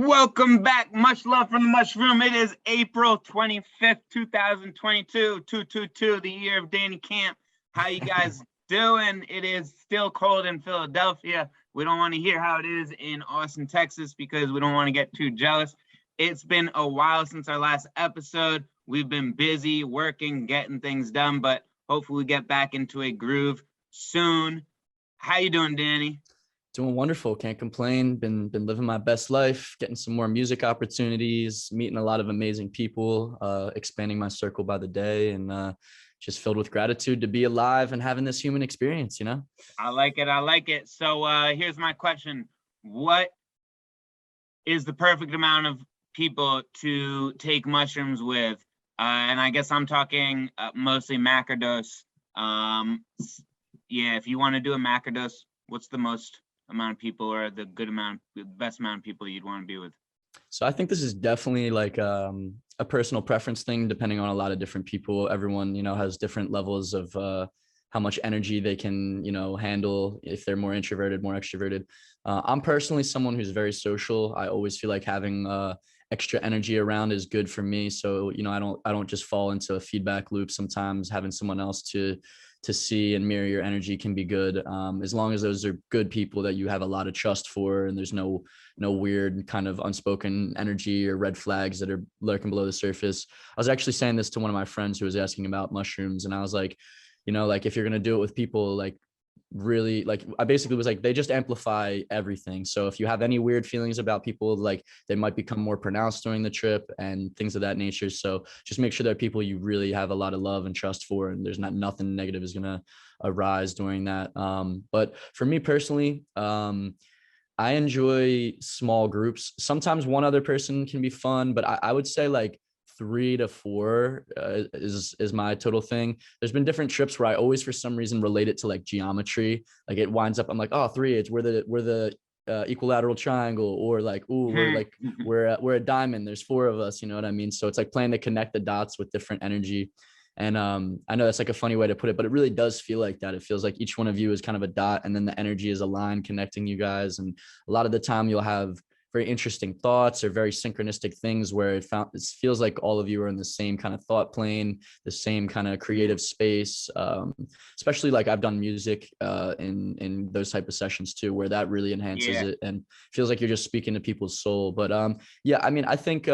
Welcome back, much love from the mushroom. It is April 25th, 2022, 222, the year of Danny Camp. How you guys doing? It is still cold in Philadelphia. We don't want to hear how it is in Austin, Texas, because we don't want to get too jealous. It's been a while since our last episode. We've been busy working, getting things done, but hopefully we get back into a groove soon. How you doing, Danny? Doing wonderful. Can't complain. Been living my best life, getting some more music opportunities, meeting a lot of amazing people, expanding my circle by the day, and just filled with gratitude to be alive and having this human experience, I like it. I like it. So here's my question. What is the perfect amount of people to take mushrooms with? And I guess I'm talking mostly macrodose. If you want to do a macrodose, what's the most amount of people or the best amount of people you'd want to be with? So I think this is definitely like a personal preference thing, depending on a lot of different people. Everyone, has different levels of how much energy they can, handle, if they're more introverted, more extroverted. I'm personally someone who's very social. I always feel like having extra energy around is good for me. So, I don't just fall into a feedback loop. Sometimes having someone else to see and mirror your energy can be good, as long as those are good people that you have a lot of trust for, and there's no weird kind of unspoken energy or red flags that are lurking below the surface. I was actually saying this to one of my friends who was asking about mushrooms, and I was like, like if you're going to do it with people, like really, like I basically was like, they just amplify everything. So if you have any weird feelings about people, like they might become more pronounced during the trip and things of that nature. So just make sure that people you really have a lot of love and trust for, and there's nothing negative is going to arise during that. But for me personally, I enjoy small groups. Sometimes one other person can be fun, but I would say like 3 to 4 is my total thing. There's been different trips where I always, for some reason, relate it to like geometry. Like it winds up, I'm like, oh, 3, we're the equilateral triangle, or like, ooh, we're a diamond. There's 4 of us. You know what I mean? So it's like playing to connect the dots with different energy. And I know that's like a funny way to put it, but it really does feel like that. It feels like each one of you is kind of a dot, and then the energy is a line connecting you guys. And a lot of the time you'll have very interesting thoughts or very synchronistic things where it feels like all of you are in the same kind of thought plane, the same kind of creative space. Especially like I've done music in those type of sessions too, where that really enhances it and feels like you're just speaking to people's soul. But I mean, I think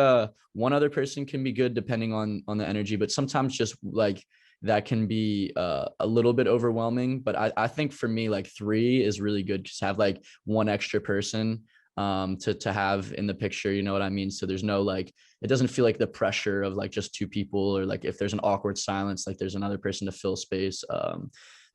one other person can be good depending on the energy, but sometimes just like that can be a little bit overwhelming. But I think for me, like 3 is really good, just have like one extra person to have in the picture, you know what I mean? So there's no, like, it doesn't feel like the pressure of like just 2 people, or like if there's an awkward silence, like there's another person to fill space.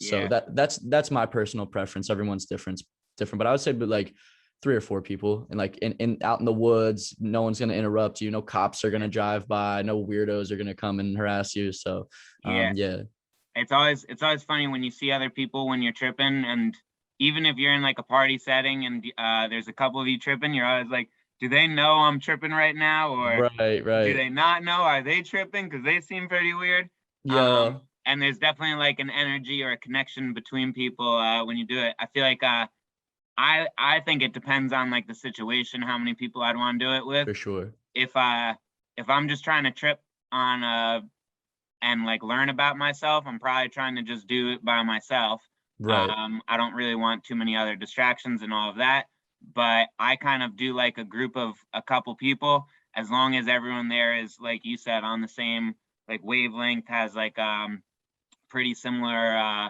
So that's my personal preference. Everyone's different, but I would say, but like 3 or 4 people, and like in out in the woods, no one's going to interrupt you. No cops are going to drive by. No weirdos are going to come and harass you. So it's always funny when you see other people when you're tripping, and even if you're in like a party setting and there's a couple of you tripping, you're always like, do they know I'm tripping right now? Or right. Do they not know? Are they tripping? Because they seem pretty weird. Yeah. And there's definitely like an energy or a connection between people when you do it. I feel like I think it depends on like the situation, how many people I'd want to do it with. For sure. If I'm just trying to trip on and like learn about myself, I'm probably trying to just do it by myself. Right. I don't really want too many other distractions and all of that, but I kind of do like a group of a couple people, as long as everyone there is, like you said, on the same like wavelength, has like pretty similar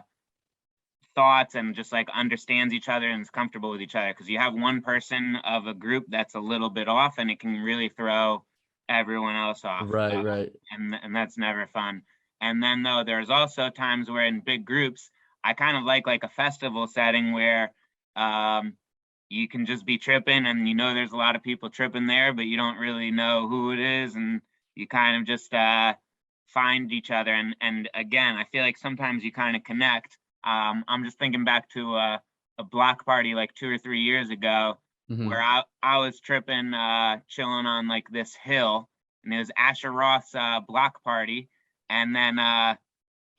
thoughts, and just like understands each other and is comfortable with each other. Because you have one person of a group that's a little bit off, and it can really throw everyone else off. Right. And that's never fun. And then though, there's also times where in big groups, I kind of like a festival setting where you can just be tripping, and there's a lot of people tripping there, but you don't really know who it is, and you kind of just find each other. And again, I feel like sometimes you kind of connect. I'm just thinking back to a block party like 2 or 3 years ago, where I was tripping, chilling on like this hill, and it was Asher Roth's block party, and then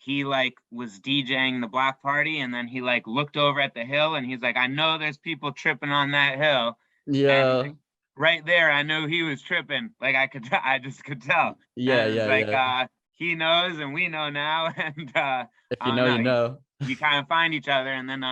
he like was DJing the block party, and then he like looked over at the hill, and he's like, I know there's people tripping on that hill. Yeah. And right there, I know he was tripping. Like I just could tell. Yeah, And it's yeah, like, yeah. he knows and we know now. And If you I don't know, know, you know. you kind of find each other, and then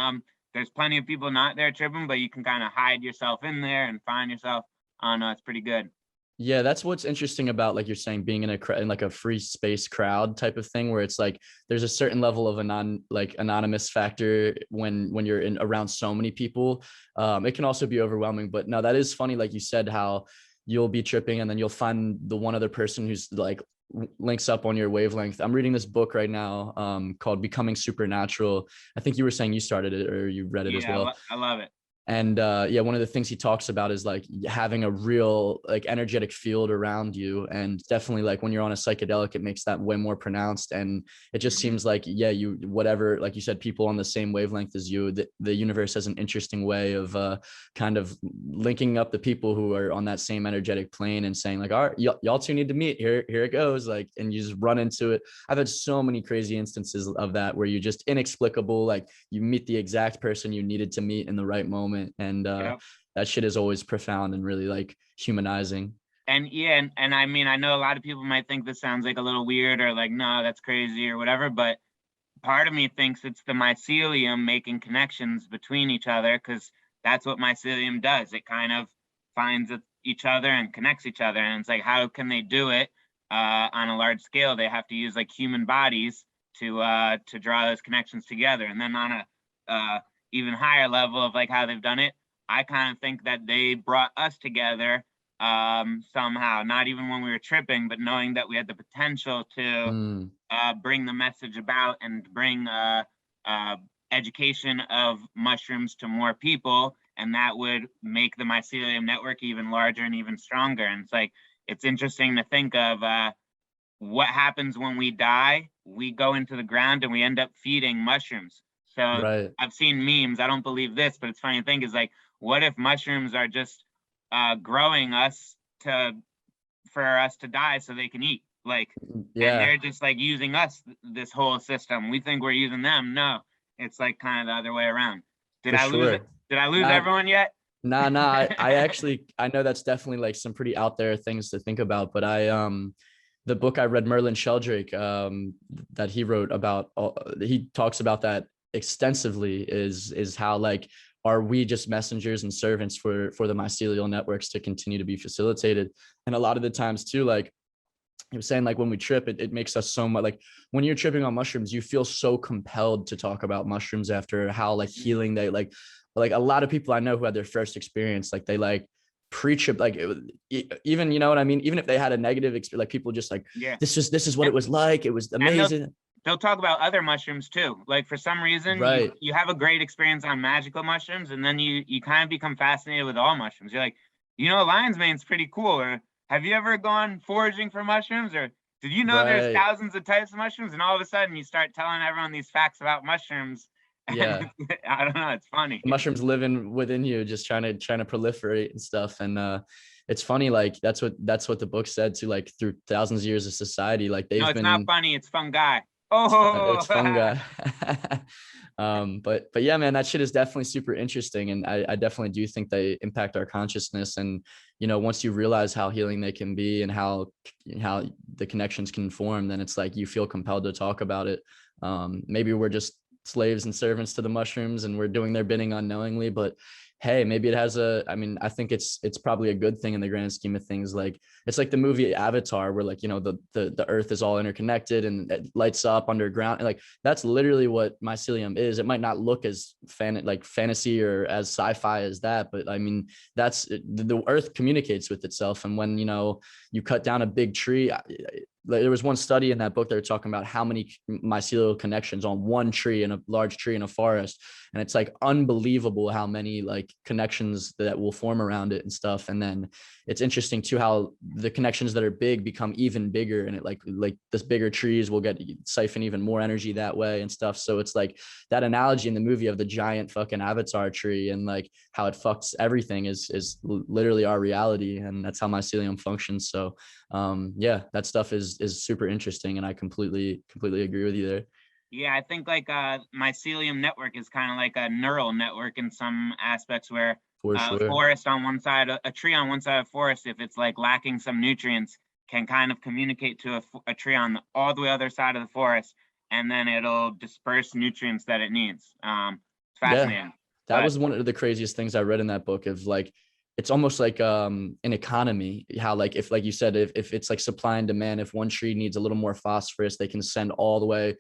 there's plenty of people not there tripping, but you can kind of hide yourself in there and find yourself. I don't know, it's pretty good. Yeah, that's what's interesting about, like you're saying, being in in like a free space crowd type of thing, where it's like there's a certain level of anonymous factor when you're in around so many people. It can also be overwhelming, but no, that is funny. Like you said, how you'll be tripping and then you'll find the one other person who's like links up on your wavelength. I'm reading this book right now called Becoming Supernatural. I think you were saying you started it or you read it as Yeah, well. I love it. And yeah, one of the things he talks about is like having a real like energetic field around you, and definitely like when you're on a psychedelic it makes that way more pronounced. And it just Hmm. seems like, yeah, you whatever, like you said, people on the same wavelength as you, the universe has an interesting way of kind of linking up the people who are on that same energetic plane and saying like, all right, y'all two need to meet, here it goes, like, and you just run into it. I've had so many crazy instances of that where you just inexplicable, like you meet the exact person you needed to meet in the right moment. And Yep. that shit is always profound and really like humanizing. And yeah, and I mean, I know a lot of people might think this sounds like a little weird or like, no, that's crazy or whatever, but part of me thinks it's the mycelium making connections between each other, because that's what mycelium does. It kind of finds each other and connects each other. And it's like, how can they do it on a large scale? They have to use like human bodies to draw those connections together. And then on a even higher level of like how they've done it, I kind of think that they brought us together somehow, not even when we were tripping, but knowing that we had the potential to Mm, bring the message about and bring uh, education of mushrooms to more people, and that would make the mycelium network even larger and even stronger. And it's like, it's interesting to think of what happens when we die. We go into the ground and we end up feeding mushrooms. So right. I've seen memes. I don't believe this, but it's funny to think is like, what if mushrooms are just growing us to for us to die so they can eat? Like, and Yeah, they're just like using us, this whole system. We think we're using them. No, it's like kind of the other way around. Did for I lose it? sure. Did I lose Not everyone yet? nah. I actually, I know that's definitely like some pretty out there things to think about, but the book I read, Merlin Sheldrake, that he wrote about, he talks about that extensively. Is how like, are we just messengers and servants for the mycelial networks to continue to be facilitated? And a lot of the times too, like he was saying, like when we trip, it makes us so much, like when you're tripping on mushrooms, you feel so compelled to talk about mushrooms after how like Mhm. healing they like a lot of people I know who had their first experience, like they like pre-trip, like even, you know what I mean, even if they had a negative experience, like people just like, Yeah, this is what it and was like, it was and amazing. they'll talk about other mushrooms too. Like for some reason, Right. you have a great experience on magical mushrooms, and then you kind of become fascinated with all mushrooms. You're like, lion's mane's pretty cool. Or have you ever gone foraging for mushrooms? Or did you know there's Right. thousands of types of mushrooms? And all of a sudden, you start telling everyone these facts about mushrooms, Yeah, and I don't know, it's funny. mushrooms living within you, just trying to proliferate and stuff. And it's funny, like that's what the book said to, like through thousands of years of society, like No, they've it's not been, funny. It's fungi. Oh, it's fungi. But yeah, man, that shit is definitely super interesting, and I definitely do think they impact our consciousness. And once you realize how healing they can be and how the connections can form, then it's like you feel compelled to talk about it. Maybe we're just slaves and servants to the mushrooms and we're doing their bidding unknowingly, but hey, maybe it has I mean, I think it's probably a good thing in the grand scheme of things. Like it's like the movie Avatar, where like the earth is all interconnected and it lights up underground, and like that's literally what mycelium is. It might not look as like fantasy or as sci-fi as that, but I mean, that's the earth communicates with itself. And when you cut down a big tree, there was one study in that book, they were talking about how many mycelial connections on one tree, in a large tree in a forest, and it's like unbelievable how many like connections that will form around it and stuff. And then it's interesting too how the connections that are big become even bigger, and it like this bigger trees will get siphon even more energy that way and stuff. So it's like that analogy in the movie of the giant fucking avatar tree and like how it fucks everything is literally our reality, and that's how mycelium functions. So yeah, that stuff is super interesting, and I completely agree with you there. yeah, I think like mycelium network is kind of like a neural network in some aspects, where For sure. forest on one side, a tree on one side of forest, if it's like lacking some nutrients, can kind of communicate to a tree on all the way other side of the forest, and then it'll disperse nutrients that it needs. It's fascinating. That was one of the craziest things I read in that book of like, it's almost like an economy, how like, if like you said, if it's like supply and demand, if one tree needs a little more phosphorus, they can send all the way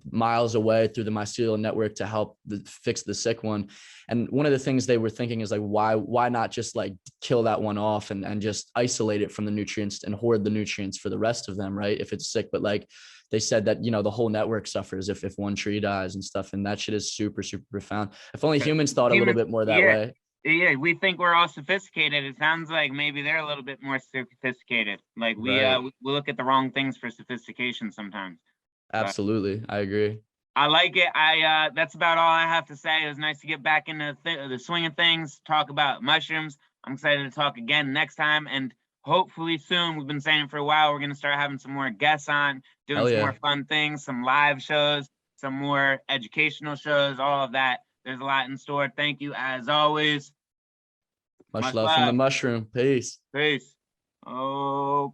miles away through the mycelial network to help fix the sick one. And one of the things they were thinking is like, why not just like kill that one off and just isolate it from the nutrients and hoard the nutrients for the rest of them, right? If it's sick. But like they said that, you know, the whole network suffers if one tree dies and stuff. And that shit is super, super profound. If only humans thought a little bit more that way. Yeah, we think we're all sophisticated. It sounds like maybe they're a little bit more sophisticated. Like we look at the wrong things for sophistication sometimes. Absolutely. I agree. I like it. That's about all I have to say. It was nice to get back into the swing of things, talk about mushrooms. I'm excited to talk again next time, and hopefully soon. We've been saying for a while, we're going to start having some more guests on, doing some more fun things, some live shows, some more educational shows, all of that. There's a lot in store. Thank you as always. Much love from the mushroom. Peace. Peace. Okay.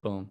Boom.